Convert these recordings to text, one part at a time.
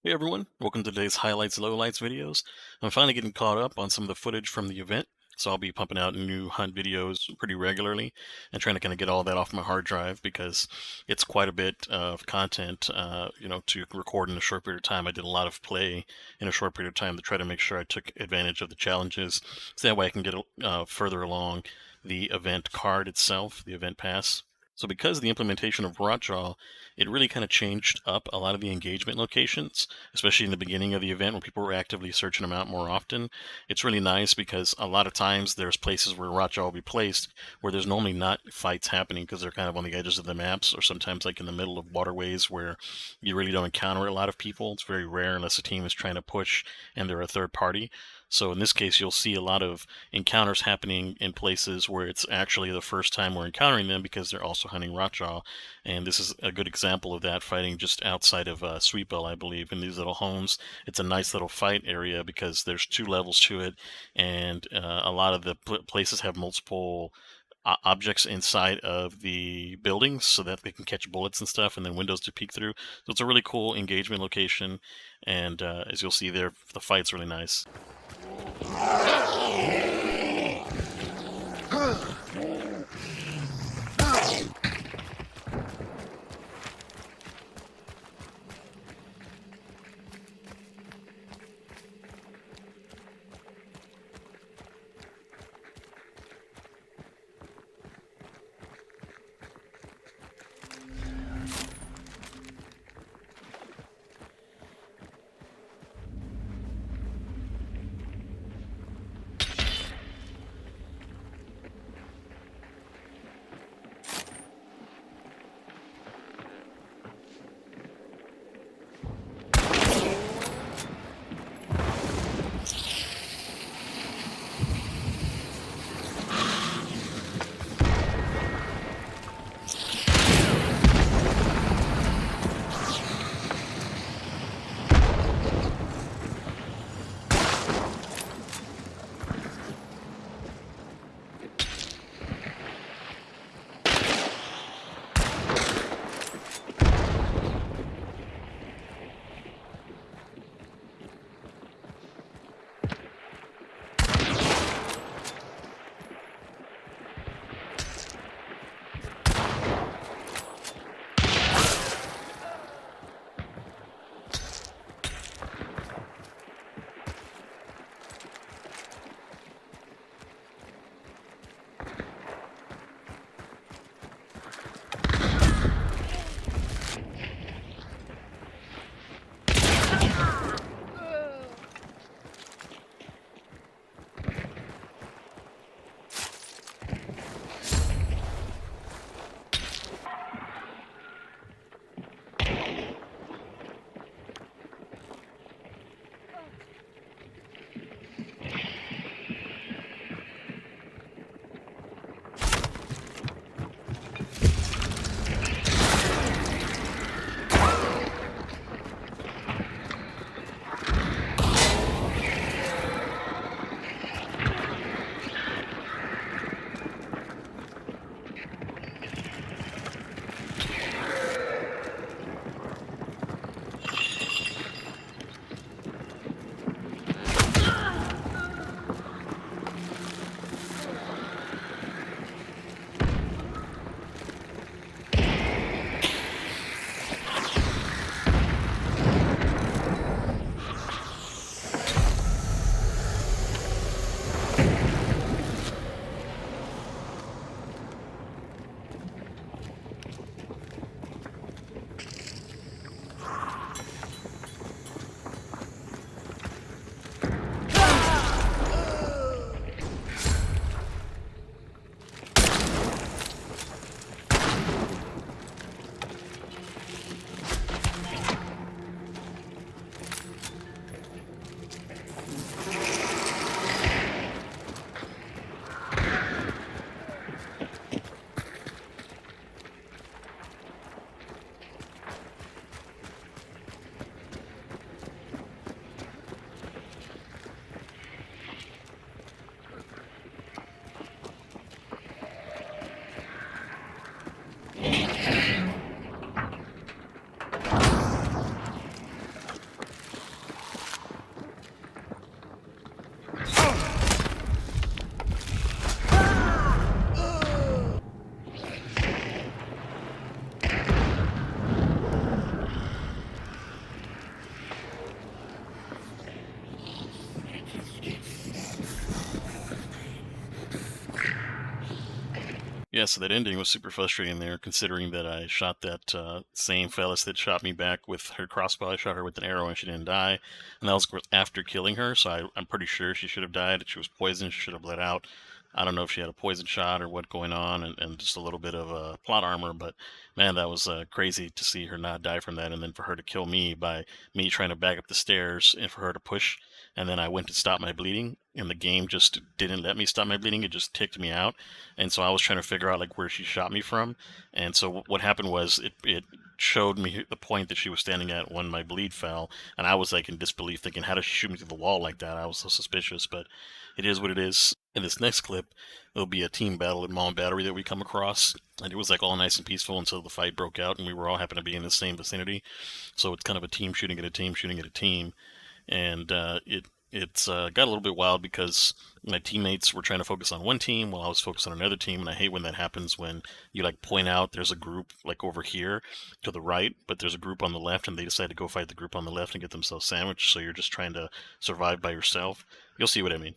Hey everyone, welcome to today's Highlights Lowlights videos. I'm finally getting caught up on some of the footage from the event, so I'll be pumping out new hunt videos pretty regularly and trying to kind of get all that off my hard drive because it's quite a bit of content, to record in a short period of time. I did a lot of play in a short period of time to try to make sure I took advantage of the challenges, so that way I can get further along the event card itself, the event pass. So because of the implementation of Rotjaw, it really kind of changed up a lot of the engagement locations, especially in the beginning of the event when people were actively searching them out more often. It's really nice because a lot of times there's places where Rotjaw will be placed where there's normally not fights happening because they're kind of on the edges of the maps or sometimes like in the middle of waterways where you really don't encounter a lot of people. It's very rare unless a team is trying to push and they're a third party. So in this case, you'll see a lot of encounters happening in places where it's actually the first time we're encountering them because they're also hunting Rotjaw. And this is a good example of that, fighting just outside of Sweetbell, I believe, in these little homes. It's a nice little fight area because there's two levels to it, and a lot of the places have multiple objects inside of the buildings so that they can catch bullets and stuff, and then windows to peek through. So it's a really cool engagement location, and as you'll see there, the fight's really nice. Yeah, so that ending was super frustrating there, considering that I shot that same Felis that shot me back with her crossbow. I shot her with an arrow and she didn't die. And that was of course, after killing her, so I'm pretty sure she should have died. She was poisoned, she should have bled out. I don't know if she had a poison shot or what going on, and just a little bit of plot armor, but man, that was crazy to see her not die from that, and then for her to kill me by me trying to back up the stairs and for her to push, and then I went to stop my bleeding, and the game just didn't let me stop my bleeding. It just ticked me out. And so I was trying to figure out like where she shot me from. And so what happened was it showed me the point that she was standing at when my bleed fell, and I was like in disbelief, thinking, how does she shoot me through the wall like that? I was so suspicious, but it is what it is. In this next clip, there'll be a team battle at Mom Battery that we come across, and it was like all nice and peaceful until the fight broke out, and we were all happened to be in the same vicinity. So it's kind of a team shooting at a team shooting at a team, and it's got a little bit wild because my teammates were trying to focus on one team while I was focused on another team, and I hate when that happens when you like point out there's a group like over here to the right, but there's a group on the left, and they decide to go fight the group on the left and get themselves sandwiched, so you're just trying to survive by yourself. You'll see what I mean.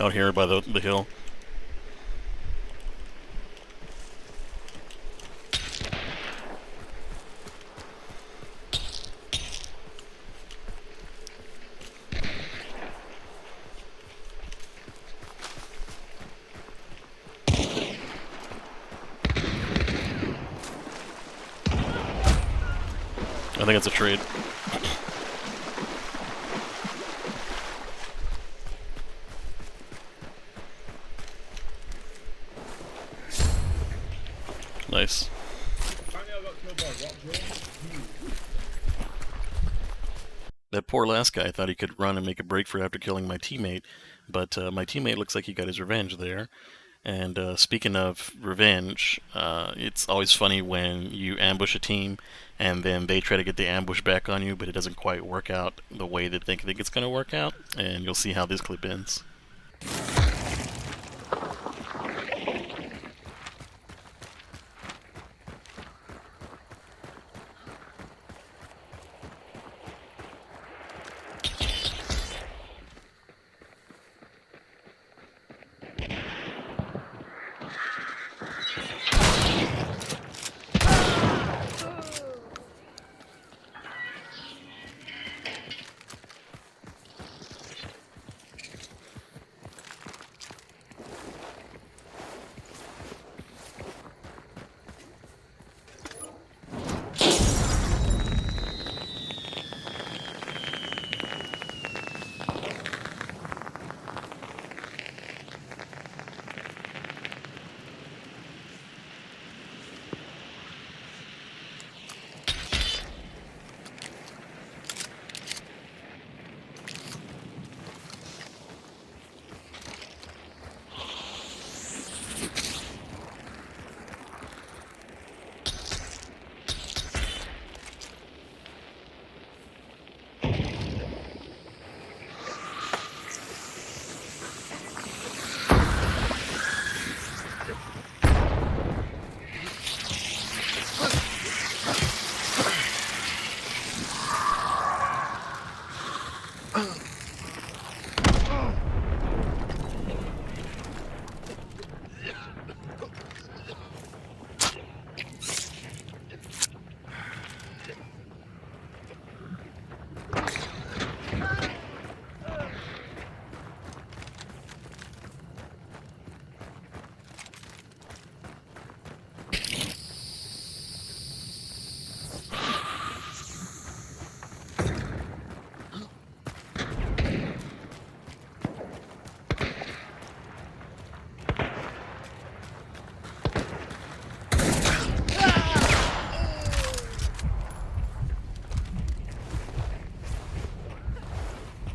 Out here by the hill. I think it's a trade. Nice. That poor last guy thought he could run and make a break for after killing my teammate, but my teammate looks like he got his revenge there. And speaking of revenge, it's always funny when you ambush a team and then they try to get the ambush back on you, but it doesn't quite work out the way that they think it's going to work out. And you'll see how this clip ends.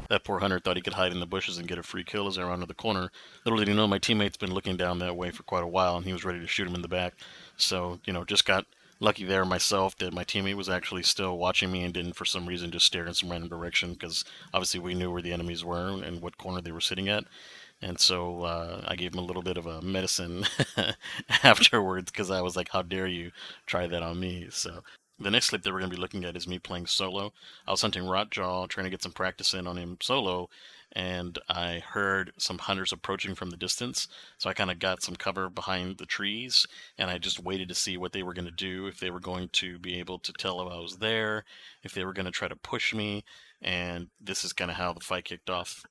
That poor hunter thought he could hide in the bushes and get a free kill as I rounded the corner. Little did he know my teammate's been looking down that way for quite a while, and he was ready to shoot him in the back. So, just got lucky there myself that my teammate was actually still watching me and didn't, for some reason, just stare in some random direction, because obviously we knew where the enemies were and what corner they were sitting at. And so I gave him a little bit of a medicine afterwards, because I was like, how dare you try that on me? So the next clip that we're going to be looking at is me playing solo. I was hunting Rotjaw, trying to get some practice in on him solo, and I heard some hunters approaching from the distance. So I kind of got some cover behind the trees, and I just waited to see what they were going to do, if they were going to be able to tell if I was there, if they were going to try to push me, and this is kind of how the fight kicked off.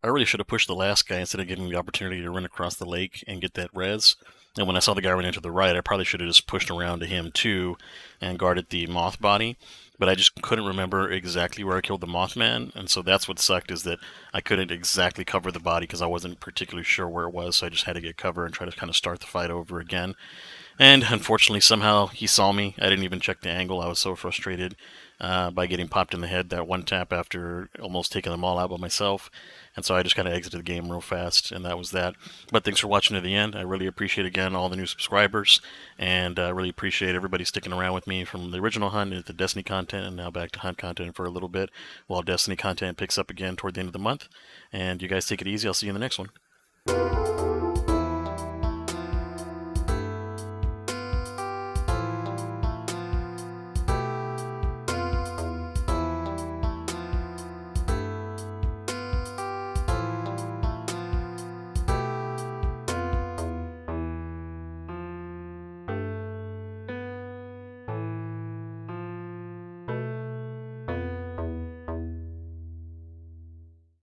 I really should have pushed the last guy instead of getting the opportunity to run across the lake and get that res. And when I saw the guy run into the right, I probably should have just pushed around to him too and guarded the moth body. But I just couldn't remember exactly where I killed the Mothman, and so that's what sucked, is that I couldn't exactly cover the body because I wasn't particularly sure where it was, so I just had to get cover and try to kind of start the fight over again. And unfortunately, somehow he saw me. I didn't even check the angle. I was so frustrated by getting popped in the head that one tap after almost taking them all out by myself. And so I just kind of exited the game real fast, and that was that. But thanks for watching to the end. I really appreciate, again, all the new subscribers, and I really appreciate everybody sticking around with me from the original hunt into Destiny content, and now back to hunt content for a little bit, while Destiny content picks up again toward the end of the month. And you guys take it easy. I'll see you in the next one.